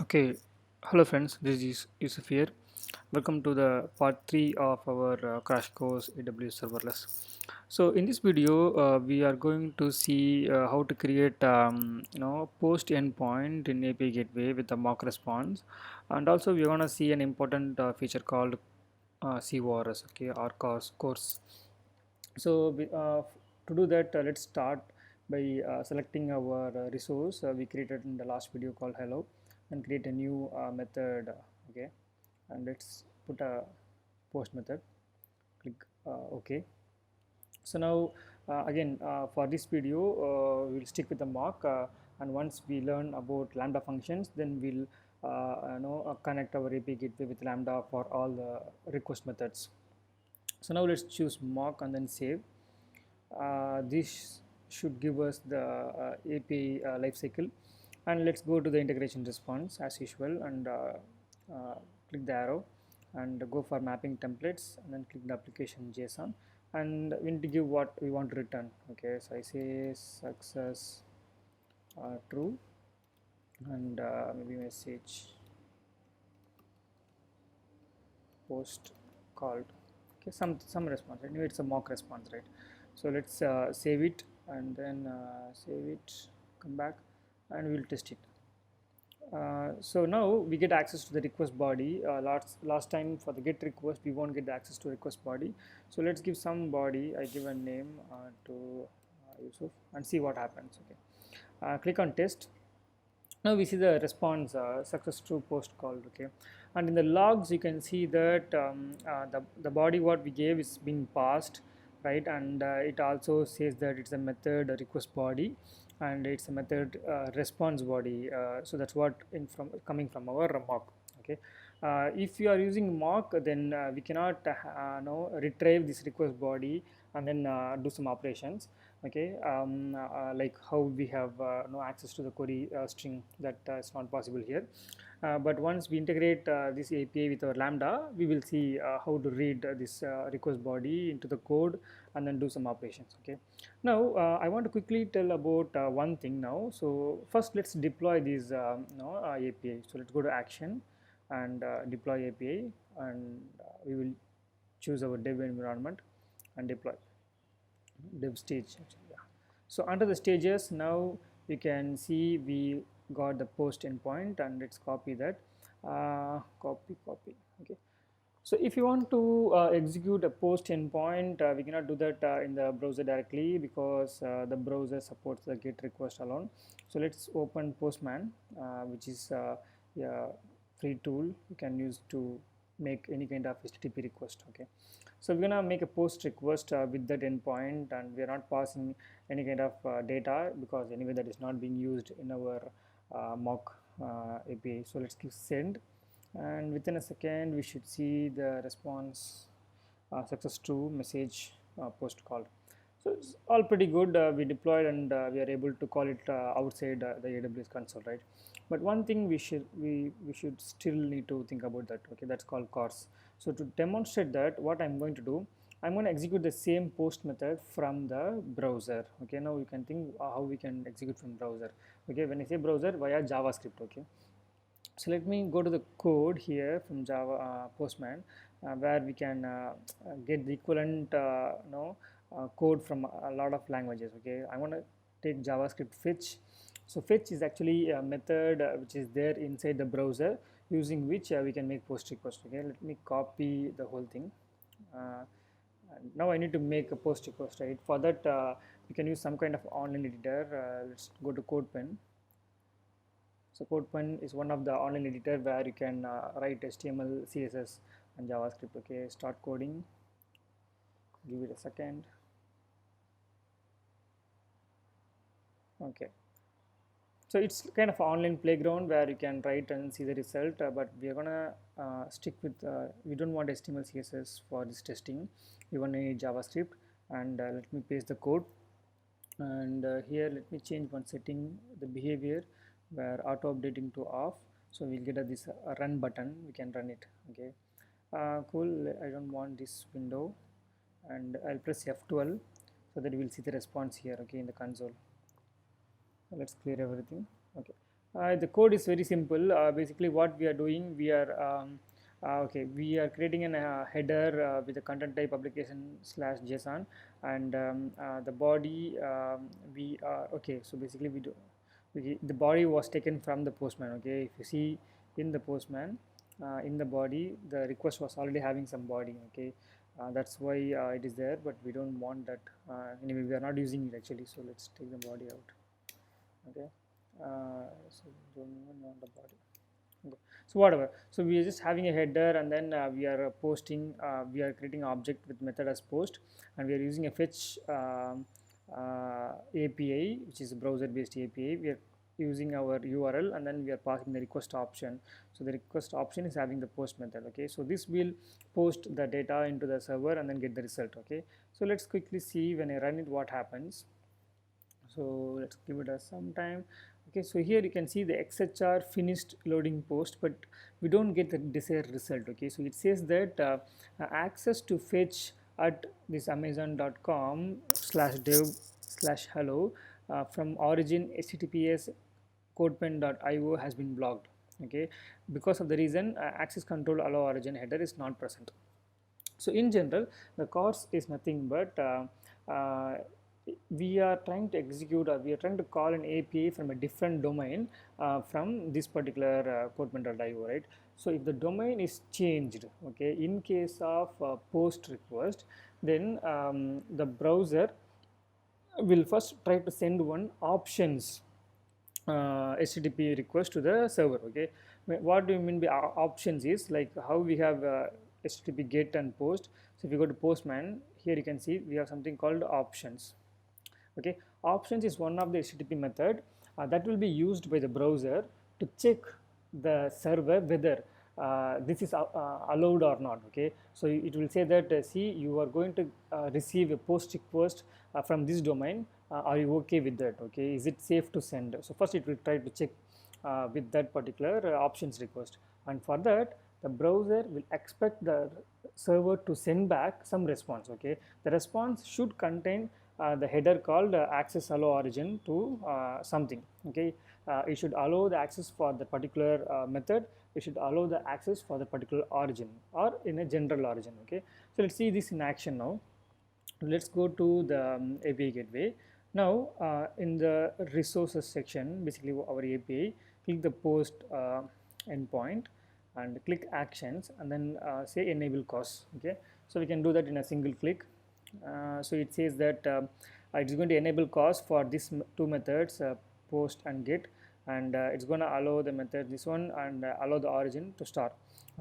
Okay, hello friends, this is Yusuf here. Welcome to the part 3 of our crash course AWS serverless. So in this video, we are going to see how to create post endpoint in API gateway with the mock response, and also we're gonna see an important feature called CORS, okay, or course. So to do that, let's start by selecting our resource we created in the last video called hello, and create a new method. Okay, and let's put a post method. Click OK. So now again for this video we'll stick with the mock, and once we learn about lambda functions, then we'll connect our API gateway with lambda for all the request methods. So now let's choose mock and then save. This should give us the API lifecycle, and let's go to the integration response as usual, and click the arrow and go for mapping templates, and then click the application JSON, and we need to give what we want to return. Okay, so I say success true, and maybe message post called. Okay, some response. Anyway, it's a mock response, right? So let's save it, and then save it, come back, and we'll test it. So now we get access to the request body. Last time for the get request we won't get the access to request body. So let's give some body. I give a name to Yusuf, and see what happens. Okay, click on test. Now we see the response success true post called. Okay, and in the logs you can see that the body what we gave is being passed, right? And it also says that it's a method request body, and it's a method response body. So that's what in from coming from our mock. Okay, if you are using mock, then we cannot retrieve this request body and then do some operations. Okay, like how we have no access to the query string, that is not possible here. But once we integrate this API with our lambda, we will see how to read this request body into the code and then do some operations. Okay, now I want to quickly tell about one thing now. So first let's deploy this API. So let's go to action and deploy API, and we will choose our dev environment and deploy dev stage actually, yeah. So under the stages, now you can see we got the post endpoint, and let's copy that. Copy. Okay, so if you want to execute a post endpoint, we cannot do that in the browser directly, because the browser supports the GET request alone. So let's open Postman, which is a free tool you can use to make any kind of HTTP request. Okay, so we're gonna make a post request with that endpoint, and we are not passing any kind of data, because anyway that is not being used in our mock API. So let's click send, and within a second we should see the response success to message post called. So it's all pretty good. We deployed, and we are able to call it outside the AWS console, right? But one thing we should still need to think about that. Okay, that's called CORS. So to demonstrate that, what I'm going to do, I'm going to execute the same post method from the browser. Okay, now you can think how we can execute from browser. Okay, when I say browser, via JavaScript. Okay, so let me go to the code here from Java Postman, where we can get the equivalent code from a lot of languages. Okay, I want to take JavaScript fetch. So fetch is actually a method which is there inside the browser, using which we can make post request. Okay, let me copy the whole thing. uh, Now I need to make a post request, right? For that we can use some kind of online editor. Let's go to CodePen. So CodePen is one of the online editor where you can write HTML, CSS, and JavaScript. Okay, start coding. Give it a second. Okay, so it's kind of an online playground where you can write and see the result. But we are gonna stick with. We don't want HTML, CSS for this testing. We want any JavaScript, and let me paste the code. And here let me change one setting, the behavior, where auto updating to off. So we'll get this run button, we can run it. Okay, cool. I don't want this window, and I'll press F12 so that we'll see the response here. Okay, in the console. Let's clear everything. Okay, The code is very simple. Basically, what we are doing, we are creating a header with a content type application slash JSON, and the body we okay. So basically, the body was taken from the Postman. Okay, if you see in the Postman, in the body, the request was already having some body. Okay, that's why it is there, but we don't want that. Anyway, we are not using it actually. So let's take the body out. Okay, so don't even want the body. Okay. So whatever, so we are just having a header, and then we are posting, we are creating an object with method as post, and we are using a fetch API, which is a browser based API. We are using our URL, and then we are passing the request option. So the request option is having the post method. Okay, so this will post the data into the server and then get the result. Okay, so let's quickly see when I run it what happens. So let's give it some time. Okay, so here you can see the XHR finished loading post, but we don't get the desired result. Okay, so it says that access to fetch at this amazon.com/dev/hello from origin https codepen.io has been blocked. Okay, because of the reason access control allow origin header is not present. So in general, the cause is nothing but we are trying to execute, or we are trying to call an API from a different domain from this particular codepen.io, right? So if the domain is changed, okay, in case of post request, then the browser will first try to send one options HTTP request to the server. Okay, what do you mean by options is like how we have HTTP get and post. So if you go to Postman, here you can see we have something called options. Okay, options is one of the HTTP method that will be used by the browser to check the server whether this is allowed or not. Okay, so it will say that see, you are going to receive a post request from this domain, are you okay with that? Okay, is it safe to send? So first it will try to check with that particular options request, and for that the browser will expect the server to send back some response. Okay, the response should contain the header called access allow origin to something. Okay, it should allow the access for the particular method. It should allow the access for the particular origin or in a general origin. Okay, so let's see this in action now. Let's go to the API gateway. Now in the resources section, basically our API, click the post endpoint and click actions, and then say enable CORS. Okay, so we can do that in a single click. So it says that it is going to enable CORS for these two methods, post and get, and it's going to allow the method this one and allow the origin to start.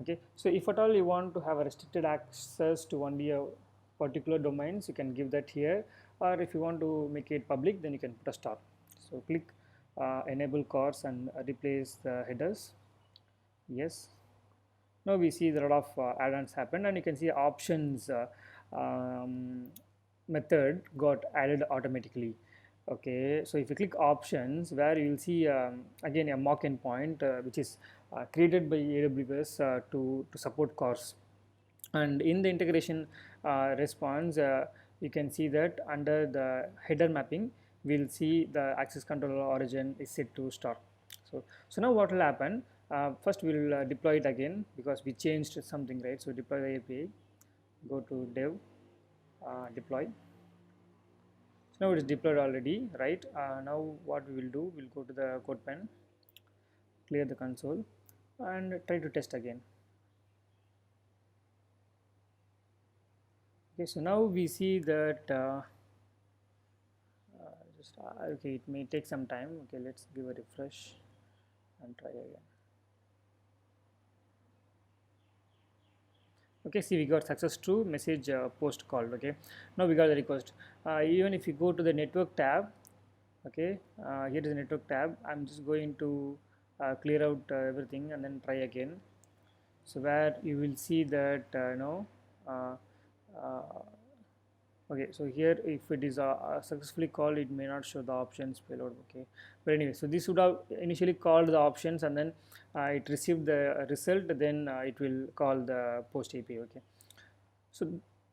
Okay, so if at all you want to have a restricted access to only a particular domains, you can give that here, or if you want to make it public, then you can put a star. So click enable CORS and replace the headers. Yes, now we see there are a lot of add-ons happen, and you can see options method got added automatically. Okay, so if you click options, where you will see again a mock endpoint which is created by AWS to support CORS, and in the integration response you can see that under the header mapping we'll see the access control origin is set to start. So now what will happen, first we'll deploy it again because we changed something, right? So deploy the API, go to dev, deploy. So now it is deployed already, right? Now what we will do, we'll go to the CodePen, clear the console, and try to test again. Okay, so now we see that okay, it may take some time. Okay, let's give a refresh and try again. Okay, see, we got success to message post called. Okay, now we got the request. Even if you go to the network tab, okay, here is the network tab. I'm just going to clear out everything and then try again. So where you will see that uh, okay, so here if it is successfully called, it may not show the options payload. Okay, but anyway, so this would have initially called the options, and then it received the result, then it will call the post API. Okay, so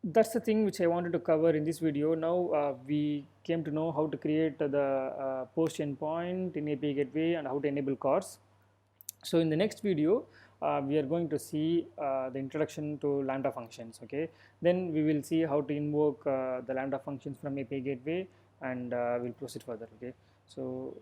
that's the thing which I wanted to cover in this video. Now we came to know how to create the post endpoint in API gateway and how to enable CORS. So in the next video we are going to see the introduction to Lambda functions. Okay, then we will see how to invoke the Lambda functions from API gateway, and we'll proceed further. Okay, so